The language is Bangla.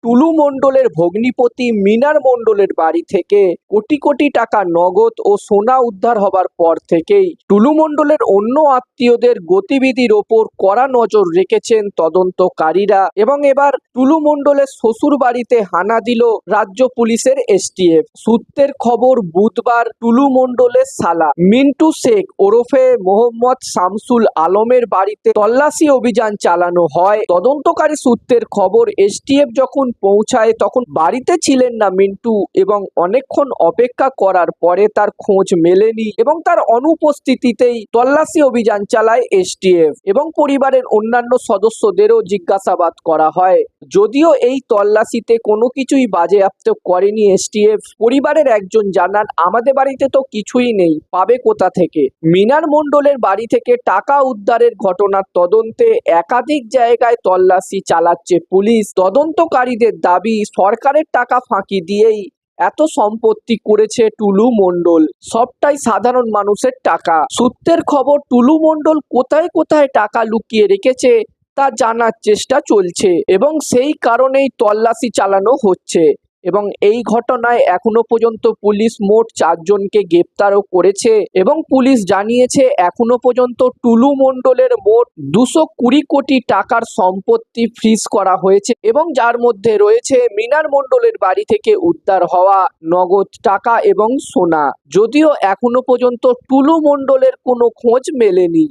টুলু মণ্ডলের ভগ্নিপতি মিনার মণ্ডলের বাড়ি থেকে কোটি কোটি টাকা নগদ ও সোনা উদ্ধার হবার পর থেকেই টুলু মণ্ডলের অন্য আত্মীয়দের গতিবিধির ওপর কড়া নজর রেখেছেন তদন্তকারীরা এবং এবার টুলু মণ্ডলের শ্বশুর বাড়িতে হানা দিল রাজ্য পুলিশের এসটিএফ। সূত্রের খবর, বুধবার টুলু মণ্ডলের শালা মিন্টু শেখ ওরফে মোহাম্মদ শামসুল আলমের বাড়িতে তল্লাশি অভিযান চালানো হয়। তদন্তকারী সূত্রের খবর, এসটিএফ যখন পৌঁছায় তখন বাড়িতে ছিলেন না মিন্টু এবং অনেকক্ষণ অপেক্ষা করার পরে তার খোঁজ মেলেনি এবং তার অনুপস্থিতিতেই তল্লাশি অভিযান চালায় এসটিএফ এবং পরিবারের অন্যান্য সদস্যদেরও জিজ্ঞাসাবাদ করা হয়। যদিও এই তল্লাশিতে কোনো কিছুই বাজেয়াপ্ত করেনি এসটিএফ। পরিবারের একজন জানান, আমাদের বাড়িতে তো কিছুই নেই, পাবে কোথা থেকে। মিনার মণ্ডলের বাড়ি থেকে টাকা উদ্ধারের ঘটনার তদন্তে একাধিক জায়গায় তল্লাশি চালাচ্ছে পুলিশ। তদন্তকারীদের দাবি, সরকারের টাকা ফাঁকি দিয়েই এত সম্পত্তি করেছে টুলু মণ্ডল, সবটাই সাধারণ মানুষের টাকা। সূত্রের খবর, টুলু মণ্ডল কোথায় কোথায় টাকা লুকিয়ে রেখেছে তা জানার চেষ্টা চলছে এবং সেই কারণেই তল্লাশি চালানো হচ্ছে এবং এই ঘটনায় এখনো পর্যন্ত পুলিশ মোট 4 জনকে গ্রেপ্তারও করেছে এবং পুলিশ জানিয়েছে এখনো পর্যন্ত টুলু মণ্ডলের মোট 220 কোটি টাকার সম্পত্তি ফ্রিজ করা হয়েছে এবং যার মধ্যে রয়েছে মিনার মণ্ডলের বাড়ি থেকে উদ্ধার হওয়া নগদ টাকা এবং সোনা। যদিও এখনো পর্যন্ত টুলু মণ্ডলের কোনো খোঁজ মেলেনি।